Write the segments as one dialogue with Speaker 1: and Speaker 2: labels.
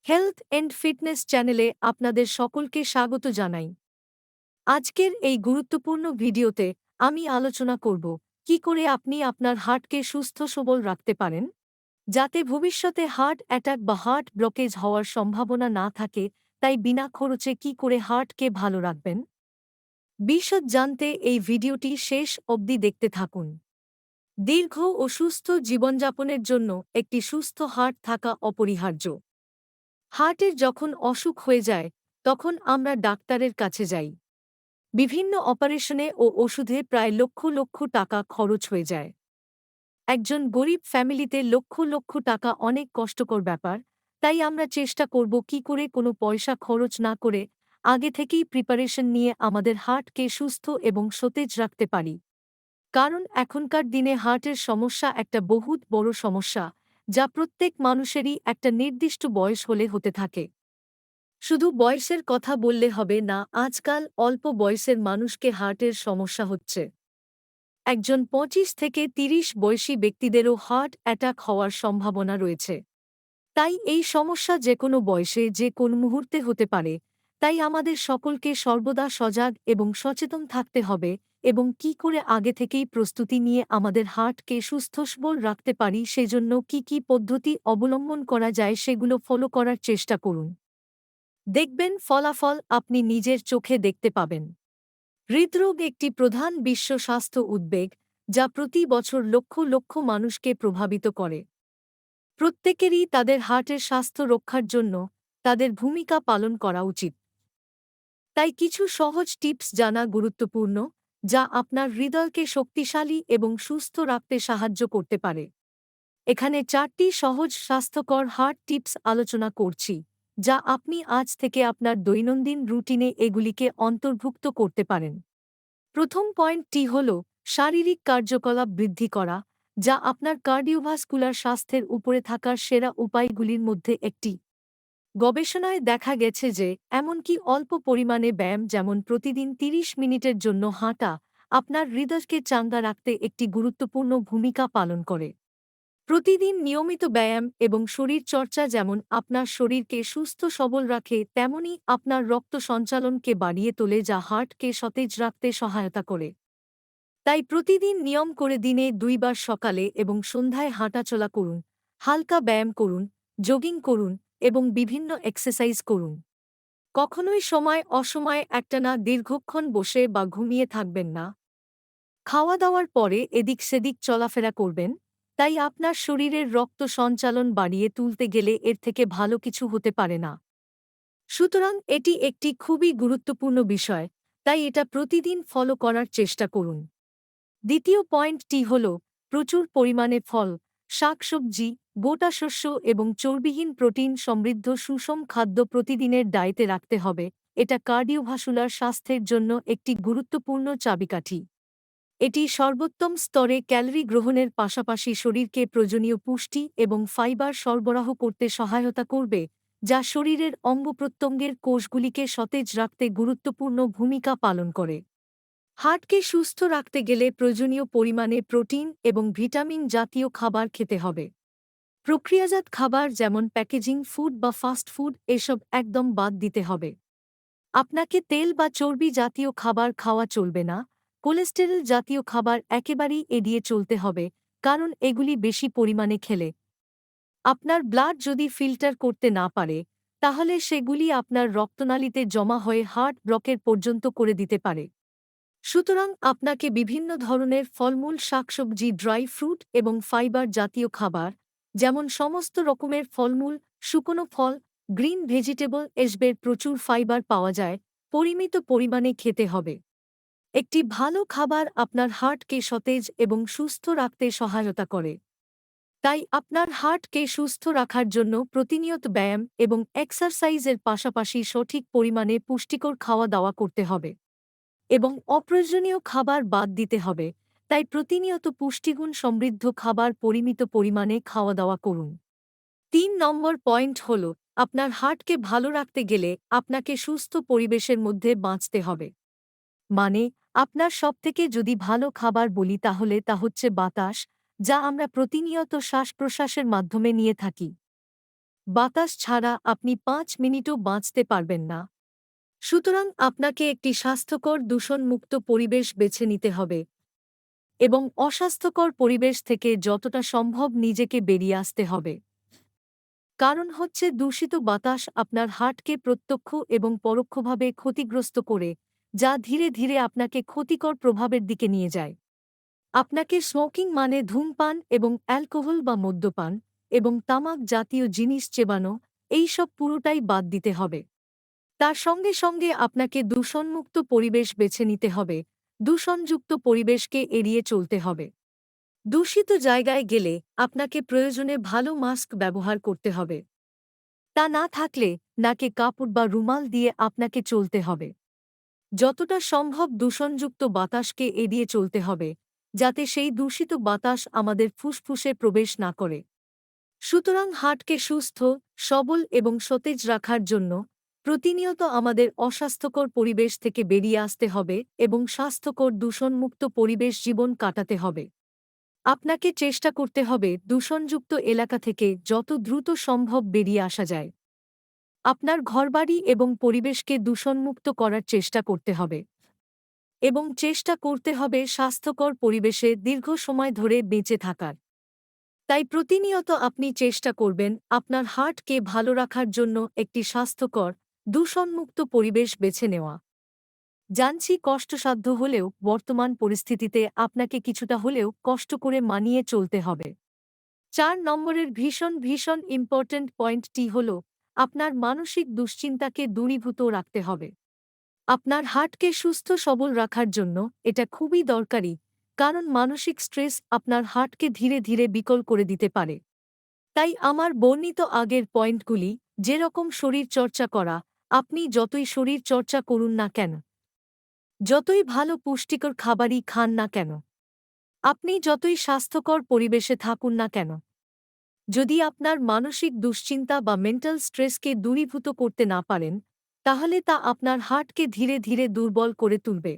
Speaker 1: Health and fitness চ্যানেলে আপনাদের সকলকে স্বাগত জানাই। আজকের এই গুরুত্বপূর্ণ ভিডিওতে আমি আলোচনা করব কি করে আপনি আপনার হার্টকে সুস্থ সবল রাখতে পারেন, যাতে ভবিষ্যতে হার্ট অ্যাটাক বা হার্ট ব্লকেজ হওয়ার সম্ভাবনা না থাকে। তাই বিনা খরচে কি করে হার্টকে ভালো রাখবেন, বিশদ জানতে এই ভিডিওটি শেষ অবধি দেখতে থাকুন। দীর্ঘ ও সুস্থ জীবনযাপনের জন্য একটি সুস্থ হার্ট থাকা অপরিহার্য। হার্টের যখন অসুখ হয়ে যায় তখন আমরা ডাক্তারের কাছে যাই। বিভিন্ন অপারেশনে ও ওষুধে প্রায় লক্ষ লক্ষ টাকা খরচ হয়ে যায়। একজন গরিব ফ্যামিলিতে লক্ষ লক্ষ টাকা অনেক কষ্টকর ব্যাপার। তাই আমরা চেষ্টা করব কি করে কোনো পয়সা খরচ না করে আগে থেকেই প্রিপারেশন নিয়ে আমাদের হার্টকে সুস্থ এবং সতেজ রাখতে পারি। কারণ এখনকার দিনে হার্টের সমস্যা একটা বহুত বড় সমস্যা, যা প্রত্যেক মানুষেরই একটা নির্দিষ্ট বয়স হলে হতে থাকে। শুধু বয়সের কথা বললে হবে না, আজকাল অল্প বয়সের মানুষকে হার্টের সমস্যা হচ্ছে। একজন ২৫ থেকে ৩০ বয়সী ব্যক্তিদেরও হার্ট অ্যাটাক হওয়ার সম্ভাবনা রয়েছে। তাই এই সমস্যা যে কোনো বয়সে যে কোন মুহূর্তে হতে পারে। তাই আমাদের সকলকে সর্বদা সজাগ এবং সচেতন থাকতে হবে এবং কি করে আগে থেকেই প্রস্তুতি নিয়ে আমাদের হার্টকে সুস্থ সবল রাখতে পারি সেজন্য কি পদ্ধতি অবলম্বন করা যায় সেগুলো ফলো করার চেষ্টা করুন। দেখবেন ফলাফল আপনি নিজের চোখে দেখতে পাবেন। হৃদরোগ একটি প্রধান বিশ্ব স্বাস্থ্য উদ্বেগ, যা প্রতি বছর লক্ষ লক্ষ মানুষকে প্রভাবিত করে। প্রত্যেকেরই তাদের হার্টের স্বাস্থ্য রক্ষার জন্য তাদের ভূমিকা পালন করা উচিত। তাই কিছু সহজ টিপস জানা গুরুত্বপূর্ণ, যা আপনার হৃদয়কে শক্তিশালী এবং সুস্থ রাখতে সাহায্য করতে পারে। এখানে ৪টি সহজ স্বাস্থ্যকর হার্ট টিপস আলোচনা করছি, যা আপনি আজ থেকে আপনার দৈনন্দিন রুটিনে এগুলিকে অন্তর্ভুক্ত করতে পারেন। প্রথম পয়েন্টটি হল শারীরিক কার্যকলাপ বৃদ্ধি করা, যা আপনার কার্ডিওভাস্কুলার স্বাস্থ্যের উপরে থাকার সেরা উপায়গুলির মধ্যে একটি। গবেষণায় দেখা গেছে যে এমনকি অল্প পরিমাণে ব্যায়াম, যেমন প্রতিদিন ৩০ মিনিটের জন্য হাঁটা, আপনার হৃদয়কে চাঙ্গা রাখতে একটি গুরুত্বপূর্ণ ভূমিকা পালন করে। প্রতিদিন নিয়মিত ব্যায়াম এবং শরীরচর্চা যেমন আপনার শরীরকে সুস্থ সবল রাখে, তেমনি আপনার রক্ত সঞ্চালনকে বাড়িয়ে তোলে, যা হার্টকে সতেজ রাখতে সহায়তা করে। তাই প্রতিদিন নিয়ম করে দিনে ২ বার সকালে এবং সন্ধ্যায় হাঁটাচলা করুন, হালকা ব্যায়াম করুন, জগিং করুন এবং বিভিন্ন এক্সারসাইজ করুন। কখনোই সময় অসময়ে একটানা দীর্ঘক্ষণ বসে বা ঘুমিয়ে থাকবেন না। খাওয়া দাওয়ার পরে এদিক সেদিক চলাফেরা করবেন। তাই আপনার শরীরের রক্ত সঞ্চালন বাড়িয়ে তুলতে গেলে এর থেকে ভালো কিছু হতে পারে না। সুতরাং এটি একটি খুবই গুরুত্বপূর্ণ বিষয়, তাই এটা প্রতিদিন ফলো করার চেষ্টা করুন। দ্বিতীয় পয়েন্টটি হল প্রচুর পরিমাণে ফল, শাকসবজি, গোটা শস্য এবং চর্বিহীন প্রোটিন সমৃদ্ধ সুষম খাদ্য প্রতিদিনের ডায়েটে রাখতে হবে। এটা কার্ডিওভাস্কুলার স্বাস্থ্যের জন্য একটি গুরুত্বপূর্ণ চাবিকাঠি। এটি সর্বোত্তম স্তরে ক্যালোরি গ্রহণের পাশাপাশি শরীরকে প্রয়োজনীয় পুষ্টি এবং ফাইবার সরবরাহ করতে সহায়তা করবে, যা শরীরের অঙ্গপ্রত্যঙ্গের কোষগুলিকে সতেজ রাখতে গুরুত্বপূর্ণ ভূমিকা পালন করে। হার্টকে সুস্থ রাখতে গেলে প্রয়োজনীয় পরিমাণে প্রোটিন এবং ভিটামিন জাতীয় খাবার খেতে হবে। প্রক্রিয়াজাত খাবার যেমন প্যাকেজিং ফুড বা ফাস্ট ফুড এসব একদম বাদ দিতে হবে। আপনাকে তেল বা চর্বি জাতীয় খাবার খাওয়া চলবে না। কোলেস্টেরল জাতীয় খাবার একেবারেই এড়িয়ে চলতে হবে, কারণ এগুলি বেশি পরিমাণে খেলে আপনার ব্লাড যদি ফিল্টার করতে না পারে, তাহলে সেগুলি আপনার রক্তনালীতে জমা হয়ে হার্ট ব্লকের পর্যন্ত করে দিতে পারে। সুতরাং আপনাকে বিভিন্ন ধরনের ফলমূল, শাকসবজি, ড্রাই ফ্রুট এবং ফাইবার জাতীয় খাবার, যেমন সমস্ত রকমের ফলমূল, শুকনো ফল, গ্রিন ভেজিটেবল এসবের প্রচুর ফাইবার পাওয়া যায়, পরিমিত পরিমাণে খেতে হবে। একটি ভালো খাবার আপনার হার্টকে সতেজ এবং সুস্থ রাখতে সহায়তা করে। তাই আপনার হার্টকে সুস্থ রাখার জন্য প্রতিনিয়ত ব্যায়াম এবং এক্সারসাইজের পাশাপাশি সঠিক পরিমাণে পুষ্টিকর খাওয়া দাওয়া করতে হবে এবং অপ্রয়োজনীয় খাবার বাদ দিতে হবে। তাই প্রতিনিয়ত পুষ্টিগুণ সমৃদ্ধ খাবার পরিমিত পরিমাণে খাওয়া দাওয়া করুন। ৩ নম্বর পয়েন্ট হল, আপনার হার্টকে ভালো রাখতে গেলে আপনাকে সুস্থ পরিবেশের মধ্যে বাঁচতে হবে। মানে, আপনার সবথেকে যদি ভালো খাবার বলি তাহলে তা হচ্ছে বাতাস, যা আমরা প্রতিনিয়ত শ্বাস প্রশ্বাসের মাধ্যমে নিয়ে থাকি। বাতাস ছাড়া আপনি ৫ মিনিটও বাঁচতে পারবেন না। সুতরাং আপনাকে একটি স্বাস্থ্যকর দূষণমুক্ত পরিবেশ বেছে নিতে হবে এবং অস্বাস্থ্যকর পরিবেশ থেকে যতটা সম্ভব নিজেকে বেরিয়ে আসতে হবে। কারণ হচ্ছে দূষিত বাতাস আপনার হার্টকে প্রত্যক্ষ এবং পরোক্ষভাবে ক্ষতিগ্রস্ত করে, যা ধীরে ধীরে আপনাকে ক্ষতিকর প্রভাবের দিকে নিয়ে যায়। আপনাকে স্মোকিং মানে ধূমপান এবং অ্যালকোহল বা মদ্যপান এবং তামাক জাতীয় জিনিস চেবানো, এইসব পুরোটাই বাদ দিতে হবে। তার সঙ্গে সঙ্গে আপনাকে দূষণমুক্ত পরিবেশ বেছে নিতে হবে, দূষণযুক্ত পরিবেশকে এড়িয়ে চলতে হবে। দূষিত জায়গায় গেলে আপনাকে প্রয়োজনে ভালো মাস্ক ব্যবহার করতে হবে। তা না থাকলে নাকে কাপড় বা রুমাল দিয়ে আপনাকে চলতে হবে। যতটা সম্ভব দূষণযুক্ত বাতাসকে এড়িয়ে চলতে হবে, যাতে সেই দূষিত বাতাস আমাদের ফুসফুসে প্রবেশ না করে। সুতরাং হার্টকে সুস্থ, সবল এবং সতেজ রাখার জন্য প্রতিনিয়ত আমাদের অস্বাস্থ্যকর পরিবেশ থেকে বেরিয়ে আসতে হবে এবং স্বাস্থ্যকর দূষণমুক্ত পরিবেশ জীবন কাটাতে হবে। আপনাকে চেষ্টা করতে হবে দূষণযুক্ত এলাকা থেকে যত দ্রুত সম্ভব বেরিয়ে আসা যায়। আপনার ঘরবাড়ি এবং পরিবেশকে দূষণমুক্ত করার চেষ্টা করতে হবে এবং চেষ্টা করতে হবে স্বাস্থ্যকর পরিবেশে দীর্ঘ সময় ধরে বেঁচে থাকার। তাই প্রতিনিয়ত আপনি চেষ্টা করবেন আপনার হার্টকে ভালো রাখার জন্য একটি স্বাস্থ্যকর, দূষণমুক্ত পরিবেশ বেছে নেওয়া। জানছি কষ্টসাধ্য হলেও বর্তমান পরিস্থিতিতে আপনাকে কিছুটা হলেও কষ্ট করে মানিয়ে চলতে হবে। ৪ নম্বরের ভীষণ ইম্পর্ট্যান্ট পয়েন্টটি হল আপনার মানসিক দুশ্চিন্তাকে দূরীভূত রাখতে হবে। আপনার হার্টকে সুস্থ সবল রাখার জন্য এটা খুবই দরকারি, কারণ মানসিক স্ট্রেস আপনার হার্টকে ধীরে ধীরে বিকল করে দিতে পারে। তাই আমার বর্ণিত আগের পয়েন্টগুলি, যেরকম শরীর চর্চা করা, আপনি যতই শরীর চর্চা করুন না কেন, যতই ভালো পুষ্টিকর খাবারই খান না কেন, আপনি যতই স্বাস্থ্যকর পরিবেশে থাকুন না কেন, যদি আপনার মানসিক দুশ্চিন্তা বা মেন্টাল স্ট্রেসকে দূরীভূত করতে না পারেন, তাহলে তা আপনার হার্টকে ধীরে ধীরে দুর্বল করে তুলবে।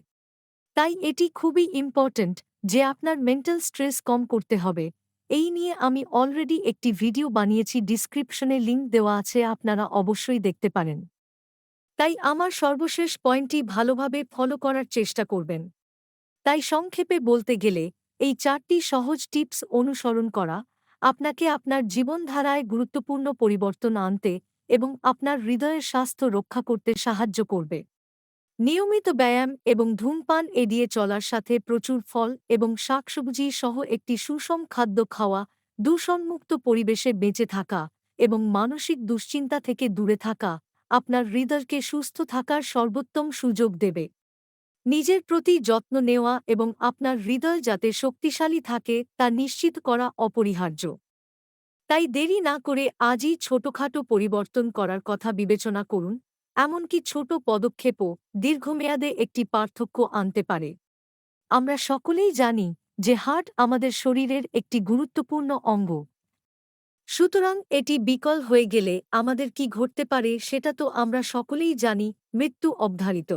Speaker 1: তাই এটি খুবই ইম্পর্ট্যান্ট যে আপনার মেন্টাল স্ট্রেস কম করতে হবে। এই নিয়ে আমি অলরেডি একটি ভিডিও বানিয়েছি, ডিসক্রিপশনে লিংক দেওয়া আছে, আপনারা অবশ্যই দেখতে পারেন। তাই আমার সর্বশেষ পয়েন্টটি ভালোভাবে ফলো করার চেষ্টা করবেন। তাই সংক্ষেপে বলতে গেলে এই ৪টি সহজ টিপস অনুসরণ করা আপনাকে আপনার জীবনধারায় গুরুত্বপূর্ণ পরিবর্তন আনতে এবং আপনার হৃদয়ের স্বাস্থ্য রক্ষা করতে সাহায্য করবে। নিয়মিত ব্যায়াম এবং ধূমপান এড়িয়ে চলার সাথে প্রচুর ফল এবং শাকসবজি সহ একটি সুষম খাদ্য খাওয়া, দূষণমুক্ত পরিবেশে বেঁচে থাকা এবং মানসিক দুশ্চিন্তা থেকে দূরে থাকা আপনার হৃদয়কে সুস্থ থাকার সর্বোত্তম সুযোগ দেবে। নিজের প্রতি যত্ন নেওয়া এবং আপনার হৃদয় যাতে শক্তিশালী থাকে তা নিশ্চিত করা অপরিহার্য। তাই দেরি না করে আজই ছোটখাটো পরিবর্তন করার কথা বিবেচনা করুন। এমনকি ছোট পদক্ষেপও দীর্ঘমেয়াদে একটি পার্থক্য আনতে পারে। আমরা সকলেই জানি যে হার্ট আমাদের শরীরের একটি গুরুত্বপূর্ণ অঙ্গ। সুতরাং এটি বিকল হয়ে গেলে আমাদের কি ঘটতে পারে সেটা তো আমরা সকলেই জানি, মৃত্যু অবধারিত।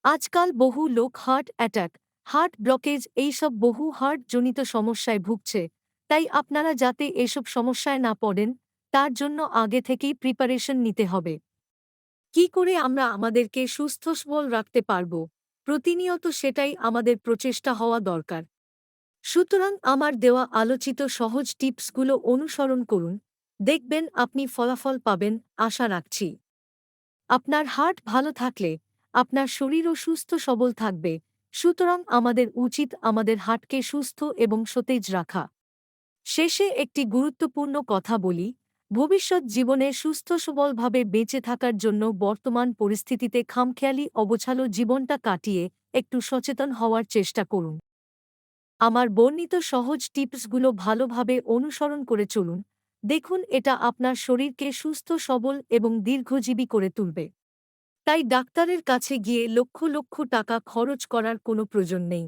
Speaker 1: আজকাল বহু লোক হার্ট অ্যাটাক, হার্ট ব্লকেজ এইসব বহু হার্টজনিত সমস্যায় ভুগছে। তাই আপনারা যাতে এসব সমস্যায় না পড়েন, তার জন্য আগে থেকেই প্রিপারেশন নিতে হবে। কি করে আমরা আমাদেরকে সুস্থ সবল রাখতে পারব, প্রতিনিয়ত সেটাই আমাদের প্রচেষ্টা হওয়া দরকার। সুতরাং আমার দেওয়া আলোচিত সহজ টিপসগুলো অনুসরণ করুন, দেখবেন আপনি ফলাফল পাবেন, আশা রাখছি। আপনার হার্ট ভালো থাকলে আপনার শরীরও সুস্থ সবল থাকবে। সুতরাং আমাদের উচিত আমাদের হার্টকে সুস্থ এবং সতেজ রাখা। শেষে একটি গুরুত্বপূর্ণ কথা বলি, ভবিষ্যৎ জীবনে সুস্থ সবলভাবে বেঁচে থাকার জন্য বর্তমান পরিস্থিতিতে খামখেয়ালি অগোছালো জীবনটা কাটিয়ে একটু সচেতন হওয়ার চেষ্টা করুন। আমার বর্ণিত সহজ টিপসগুলো ভালোভাবে অনুসরণ করে চলুন, দেখুন এটা আপনার শরীরকে সুস্থ সবল এবং দীর্ঘজীবী করে তুলবে। তাই ডাক্তারের কাছে গিয়ে লক্ষ লক্ষ টাকা খরচ করার কোনো প্রয়োজন নেই।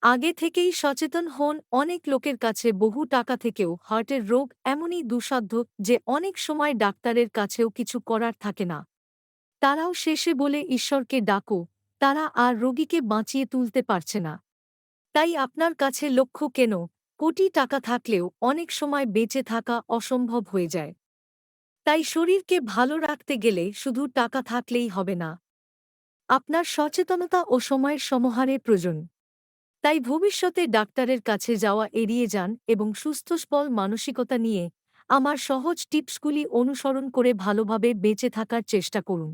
Speaker 1: আগে থেকেই সচেতন হন। অনেক লোকের কাছে বহু টাকা থেকেও হার্টের রোগ এমনই দুঃসাধ্য যে অনেক সময় ডাক্তারের কাছেও কিছু করার থাকে না। তারাও শেষে বলে ঈশ্বরকে ডাকো, তারা আর রোগীকে বাঁচিয়ে তুলতে পারছে না। তাই আপনার কাছে লক্ষ কেন কোটি টাকা থাকলেও অনেক সময় বেঁচে থাকা অসম্ভব হয়ে যায়। তাই শরীরকে ভালো রাখতে গেলে শুধু টাকা থাকলেই হবে না, আপনার সচেতনতা ও সময়ের সমাহারের প্রয়োজন। তাই ভবিষ্যতে ডাক্তারের কাছে যাওয়া এড়িয়ে যান এবং সুস্থ মানসিকতা নিয়ে আমার সহজ টিপসগুলি অনুসরণ করে ভালোভাবে বেঁচে থাকার চেষ্টা করুন।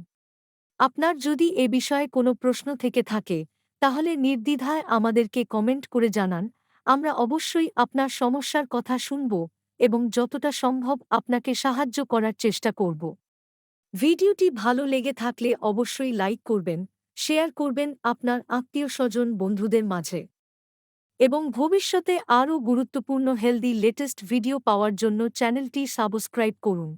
Speaker 1: আপনার যদি এ বিষয়ে কোনো প্রশ্ন থেকে থাকে, তাহলে নির্দ্বিধায় আমাদেরকে কমেন্ট করে জানান। আমরা অবশ্যই আপনার সমস্যার কথা শুনব এবং যতটা সম্ভব আপনাকে সাহায্য করার চেষ্টা করব। ভিডিওটি ভালো লেগে থাকলে অবশ্যই লাইক করবেন, শেয়ার করবেন আপনার আত্মীয়স্বজন বন্ধুদের মাঝে এবং ভবিষ্যতে আরও গুরুত্বপূর্ণ হেলদি লেটেস্ট ভিডিও পাওয়ার জন্য চ্যানেলটি সাবস্ক্রাইব করুন।